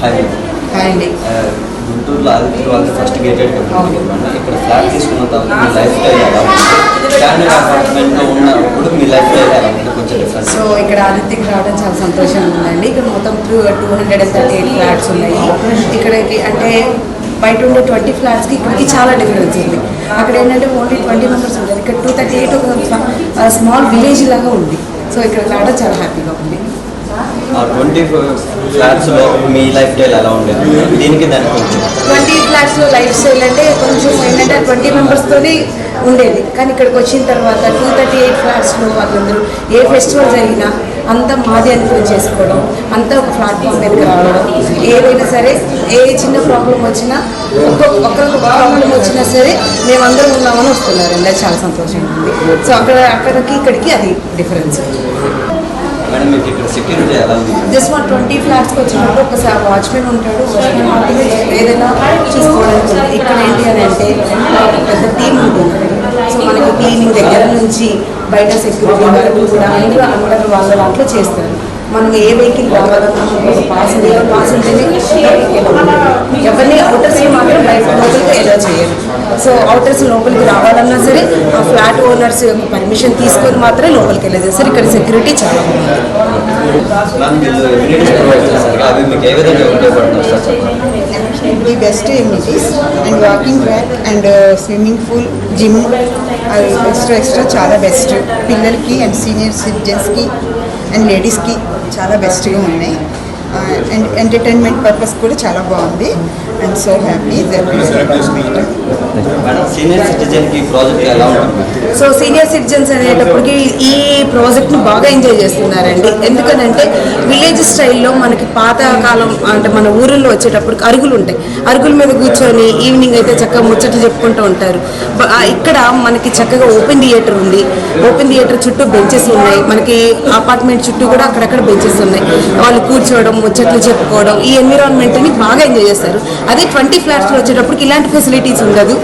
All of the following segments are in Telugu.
హాయ్ అండి. గుంటూరులో ఆదిత్య వాళ్ళకి ఫస్ట్ గేటెడ్ కమ్యూనిటీ అనమాట. ఇక్కడ ఫ్లాట్ తీసుకున్న తర్వాత మీ లైఫ్ స్టైల్ ఎలా ఉంది? స్టాండర్డ్ అపార్ట్మెంట్లో ఉన్నప్పుడు మీ లైఫ్ స్టైల్ ఎలా ఉంది? కొంచెం డిఫరెన్స్. సో ఇక్కడ ఆదిత్యకి రావడం చాలా సంతోషంగా ఉందండి. ఇక్కడ మొత్తం 238 ఫ్లాట్స్ ఉన్నాయి. ఇక్కడికి అంటే బయట ఉండే 20 ఫ్లాట్స్కి ఇక్కడికి చాలా డిఫరెన్స్ ఉంది. అక్కడ ఏంటంటే ఓన్లీ 20 మెంబర్స్ ఉంటారు. ఇక్కడ 238 ఒక స్మాల్ విలేజ్ లాగా ఉంది. సో ఇక్కడ రావడం చాలా హ్యాపీగా ఉంది. ఆ 20 ఫ్లాట్స్లో మీ లైఫ్ స్టైల్ ఎలా ఉండేది? దీనికి దానికి కొంచెం 20 ఫ్లాట్స్లో లైఫ్ స్టైల్ అంటే కొంచెం ఏంటంటే 20 మెంబర్స్తోనే ఉండేది. కానీ ఇక్కడికి వచ్చిన తర్వాత 238 ఫ్లాట్స్లో వాళ్ళందరూ ఏ ఫెస్టివల్ జరిగినా అంతా మాది అనుకుని చేసుకోవడం, అంతా ఒక ప్లాట్ఫామ్ మీదకి రావడం, ఏదైనా సరే ఏ చిన్న ప్రాబ్లం వచ్చినా ఒకరికి ప్రాబ్లం వచ్చినా సరే మేమందరం ఉన్నామని వస్తున్నారండి. అది చాలా సంతోషంగా ఉంది. సో అక్కడికి ఇక్కడికి అది డిఫరెన్స్. మేడం మీకు ఇక్కడ సెక్యూరిటీ ఎలా ఉంది? జస్ట్ మన 20 ఫ్లాట్స్కి వచ్చినప్పుడు ఒకసారి వాచ్మెన్ ఉంటాడు. వాచ్మెన్ మాత్రమే ఏదైనా చూసుకోవడానికి ఉంటుంది. ఇక్కడ ఏంటి అని అంటే పెద్ద టీం ఉంటుంది. సో మనకి క్లీనింగ్ దగ్గర నుంచి బయట సెక్యూరిటీ వరకు కూడా అందరూ వాళ్ళ దాంట్లో చేస్తారు. మనం ఏ వెహికల్ రావాలన్నా ఒక పాస్ ఉంటేనే ఎవరిని అవుటర్స్ని మాత్రం బయట లోపలికి ఎలా చేయరు. సో అవుటర్స్ లోపలికి రావాలన్నా సరే ఆ ఫ్లాట్ ఓనర్స్ యొక్క పర్మిషన్ తీసుకొని మాత్రమే లోపలికి వెళ్ళేది. సరే ఇక్కడ సెక్యూరిటీ చాలా the best amenities and walking track and swimming pool, gym extra చాలా బెస్ట్. పిల్లలకి అండ్ సీనియర్ సిటిజన్స్కి అండ్ లేడీస్కి చాలా బెస్ట్గా ఉన్నాయి. అండ్ ఎంటర్టైన్మెంట్ పర్పస్ కూడా చాలా బాగుంది. And so happy. So senior citizens అనేటప్పటికి ఈ ప్రాజెక్ట్ని బాగా ఎంజాయ్ చేస్తున్నారండి. ఎందుకనంటే విలేజ్ స్టైల్లో మనకి పాతకాలం అంటే మన ఊరిలో వచ్చేటప్పటికి అరుగులు ఉంటాయి. అరుగుల మీద కూర్చొని ఈవినింగ్ అయితే చక్కగా ముచ్చట్లు చెప్పుకుంటూ ఉంటారు. ఇక్కడ మనకి చక్కగా ఓపెన్ థియేటర్ ఉంది. ఓపెన్ థియేటర్ చుట్టూ బెంచెస్ ఉన్నాయి. మనకి అపార్ట్మెంట్ చుట్టూ కూడా అక్కడక్కడ బెంచెస్ ఉన్నాయి. వాళ్ళు కూర్చోవడం, ముచ్చట్లు చెప్పుకోవడం, ఈ ఎన్విరాన్మెంట్ని బాగా ఎంజాయ్ చేస్తారు. అదే 20 ఫ్లాట్స్లో వచ్చేటప్పటికి ఇలాంటి ఫెసిలిటీస్ ఉండదు.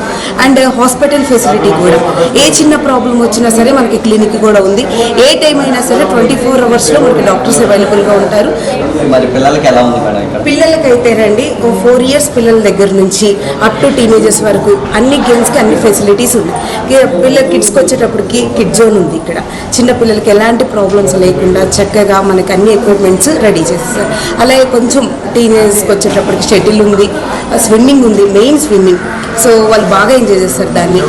అండ్ హాస్పిటల్ ఫెసిలిటీ కూడా ఏ చిన్న ప్రాబ్లం వచ్చినా సరే మనకి క్లినిక్ కూడా ఉంది. ఏ టైం అయినా సరే 24 అవర్స్లో మనకి డాక్టర్స్ అవైలబుల్గా ఉంటారు. మరి పిల్లలకి ఎలా ఉంది మేడం? పిల్లలకైతే రండి 4 ఇయర్స్ పిల్లల దగ్గర నుంచి అప్ టు టీనేజర్స్ వరకు అన్ని గేమ్స్కి అన్ని ఫెసిలిటీస్ ఉన్నాయి. కిడ్స్కి వచ్చేటప్పటికి కిడ్ జోన్ ఉంది. ఇక్కడ చిన్న పిల్లలకి ఎలాంటి ప్రాబ్లమ్స్ లేకుండా చక్కగా మనకి అన్ని ఎక్విప్మెంట్స్ రెడీ చేస్తారు. అలాగే కొంచెం టీనేజర్స్కి వచ్చేటప్పటికి షటిల్ ఉంది, స్విమ్మింగ్ ఉంది, మెయిన్ స్విమ్మింగ్. సో వాళ్ళు బాగా ఎంజాయ్ చేస్తారు దాన్ని.